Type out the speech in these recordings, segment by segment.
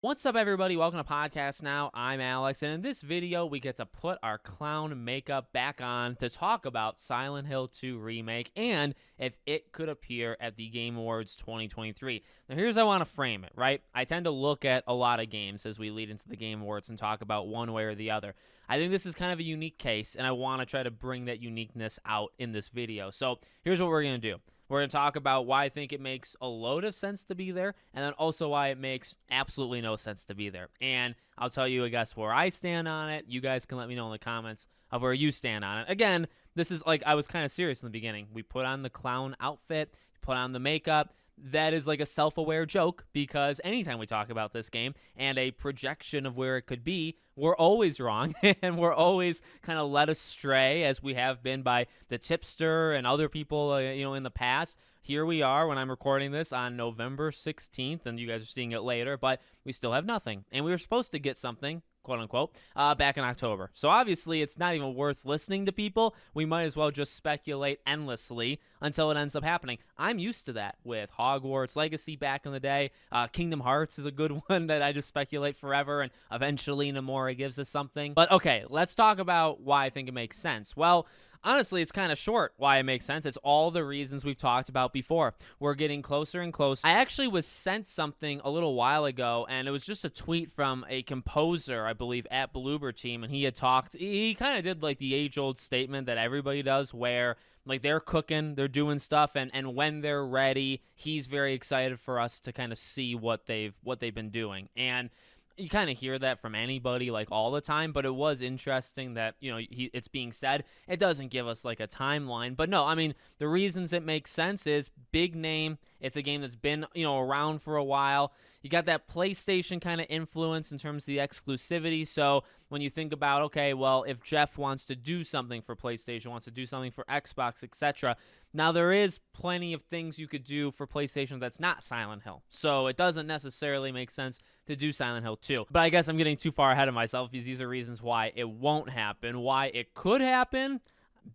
What's up, everybody? Welcome to Podcast Now. I'm Alex, and in this video, we get to put our clown makeup back on to talk about Silent Hill 2 Remake and if it could appear at the Game Awards 2023. Now, here's how I want to frame it, right? I tend to look at a lot of games as we lead into the Game Awards and talk about one way or the other. I think this is kind of a unique case, and I want to try to bring that uniqueness out in this video. So here's what we're going to do. We're going to talk about why I think it makes a load of sense to be there, and then also why it makes absolutely no sense to be there. And I'll tell you, I guess, where I stand on it. You guys can let me know in the comments of where you stand on it. Again, this is like, I was kind of serious in the beginning. We put on the clown outfit, put on the makeup. That is like a self-aware joke, because anytime we talk about this game and a projection of where it could be, we're always wrong and we're always kind of led astray, as we have been by the tipster and other people in the past. Here we are when I'm recording this on November 16th, and you guys are seeing it later, but we still have nothing. And we were supposed to get something, quote unquote, back in October. So obviously it's not even worth listening to people. We might as well just speculate endlessly until it ends up happening. I'm used to that with Hogwarts Legacy back in the day. Kingdom Hearts is a good one that I just speculate forever, and eventually Nomura gives us something. But okay, let's talk about why I think it makes sense. Well, honestly, it's kind of short why it makes sense. It's all the reasons we've talked about before. We're getting closer and closer. I actually was sent something a little while ago, and it was just a tweet from a composer, I believe, at Bloober Team, and he kind of did like the age-old statement that everybody does, where like they're cooking, they're doing stuff, and when they're ready, he's very excited for us to kind of see what they've been doing. And you kind of hear that from anybody like all the time, but it was interesting that, it's being said. It doesn't give us like a timeline, but no, I mean, the reasons it makes sense is big name. It's a game that's been, around for a while. You got that PlayStation kind of influence in terms of the exclusivity. So when you think about, okay, well, if Jeff wants to do something for PlayStation, wants to do something for Xbox, etc., now there is plenty of things you could do for PlayStation that's not Silent Hill. So it doesn't necessarily make sense to do Silent Hill 2. But I guess I'm getting too far ahead of myself, because these are reasons why it won't happen. Why it could happen: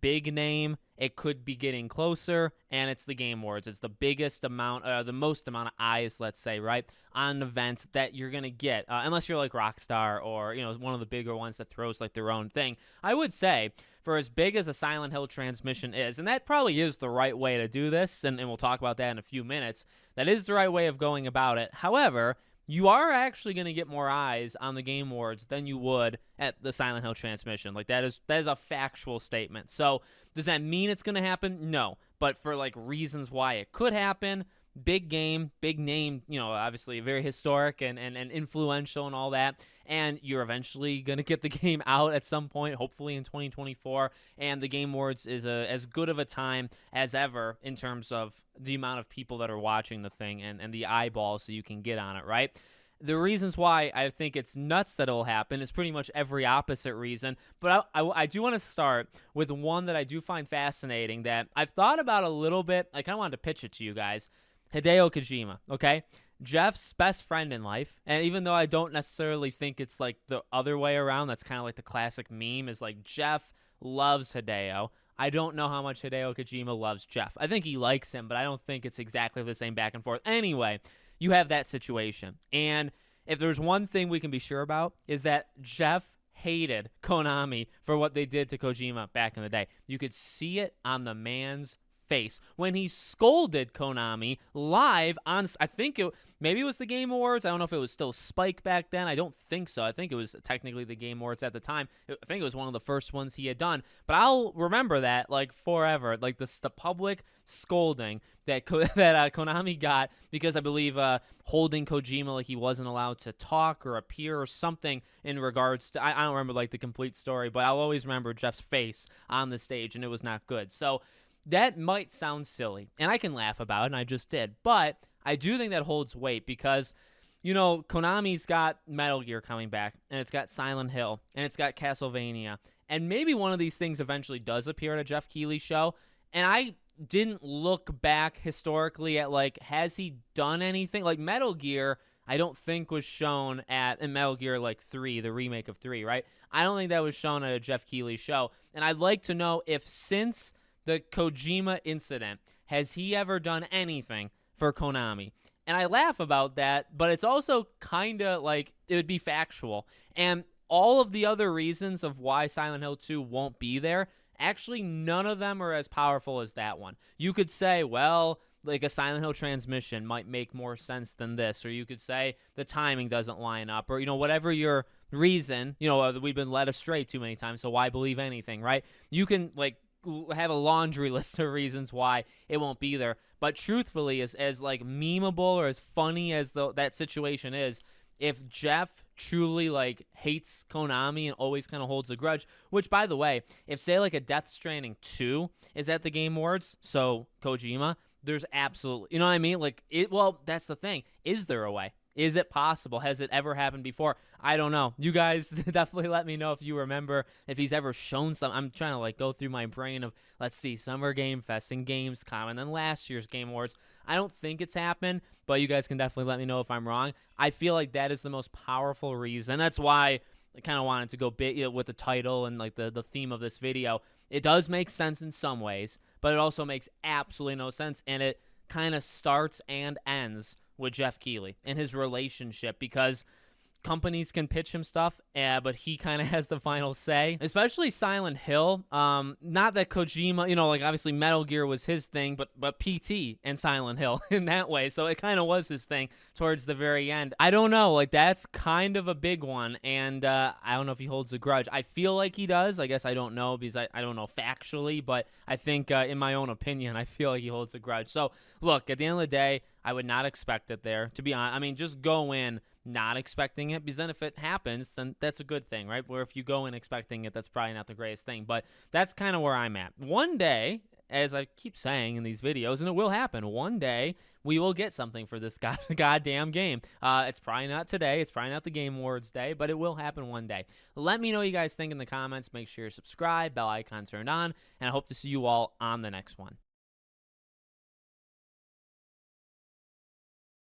big name, it could be getting closer, and it's the Game Awards. It's the biggest amount, the most amount of eyes, let's say, right, on an event that you're going to get, unless you're like Rockstar or, one of the bigger ones that throws like their own thing. I would say, for as big as a Silent Hill transmission is, and that probably is the right way to do this, and we'll talk about that in a few minutes, that is the right way of going about it. However, you are actually going to get more eyes on the Game Awards than you would at the Silent Hill transmission. Like, that is a factual statement. So does that mean it's going to happen? No. But for like reasons why it could happen, big game, big name, obviously very historic and influential and all that. And you're eventually going to get the game out at some point, hopefully in 2024. And the Game Awards is as good of a time as ever in terms of the amount of people that are watching the thing and the eyeballs that you can get on it, right? The reasons why I think it's nuts that it'll happen is pretty much every opposite reason. But I do want to start with one that I do find fascinating that I've thought about a little bit. I kind of wanted to pitch it to you guys. Hideo Kojima, okay? Jeff's best friend in life, and even though I don't necessarily think it's like the other way around, that's kind of like the classic meme, is like Jeff loves Hideo. I don't know how much Hideo Kojima loves Jeff. I think he likes him, but I don't think it's exactly the same back and forth. Anyway, you have that situation. And if there's one thing we can be sure about, is that Jeff hated Konami for what they did to Kojima back in the day. You could see it on the man's face when he scolded Konami live on, I think maybe it was the Game Awards. I don't know if it was still Spike back then. I don't think so. I think it was technically the Game Awards at the time. I think it was one of the first ones he had done, but I'll remember that like forever, like the public scolding that Konami got, because I believe holding Kojima like he wasn't allowed to talk or appear or something in regards to, I don't remember like the complete story, but I'll always remember Jeff's face on the stage, and it was not good. So that might sound silly, and I can laugh about it, and I just did. But I do think that holds weight because, Konami's got Metal Gear coming back, and it's got Silent Hill, and it's got Castlevania. And maybe one of these things eventually does appear at a Jeff Keighley show. And I didn't look back historically at, like, has he done anything? Like, Metal Gear, I don't think was shown in Metal Gear, like, 3, the remake of 3, right? I don't think that was shown at a Jeff Keighley show. And I'd like to know if since the Kojima incident, has he ever done anything for Konami? And I laugh about that, but it's also kind of like it would be factual. And all of the other reasons of why Silent Hill 2 won't be there, actually none of them are as powerful as that one. You could say, well, like a Silent Hill transmission might make more sense than this, or you could say the timing doesn't line up, or, whatever your reason, we've been led astray too many times, so why believe anything, right? You can, like, have a laundry list of reasons why it won't be there. But truthfully, as like memeable or as funny as that situation is, if Jeff truly like hates Konami and always kind of holds a grudge, which, by the way, if say like a Death Stranding 2 is at the Game Awards, so Kojima, there's absolutely, you know what I mean? Like well, that's the thing. Is there a way? Is it possible? Has it ever happened before? I don't know. You guys definitely let me know if you remember, if he's ever shown something. I'm trying to like go through my brain of, let's see, Summer Game Fest and Gamescom and then last year's Game Awards. I don't think it's happened, but you guys can definitely let me know if I'm wrong. I feel like that is the most powerful reason. That's why I kind of wanted to go big with the title and like the theme of this video. It does make sense in some ways, but it also makes absolutely no sense, and it kind of starts and ends with Jeff Keighley and his relationship, because companies can pitch him stuff, but he kind of has the final say, especially Silent Hill. Not that Kojima, like obviously Metal Gear was his thing, but PT and Silent Hill in that way. So it kind of was his thing towards the very end. I don't know, like that's kind of a big one, and I don't know if he holds a grudge. I feel like he does. I guess I don't know because I don't know factually, but I think in my own opinion, I feel like he holds a grudge. So look, at the end of the day, I would not expect it there, to be honest. I mean, just go in not expecting it, because then if it happens, then that's a good thing, right? Where if you go in expecting it, that's probably not the greatest thing. But that's kind of where I'm at. One day, as I keep saying in these videos, and it will happen, one day we will get something for this goddamn game. It's probably not today. It's probably not the Game Awards day, but it will happen one day. Let me know what you guys think in the comments. Make sure you're subscribed, bell icon turned on, and I hope to see you all on the next one.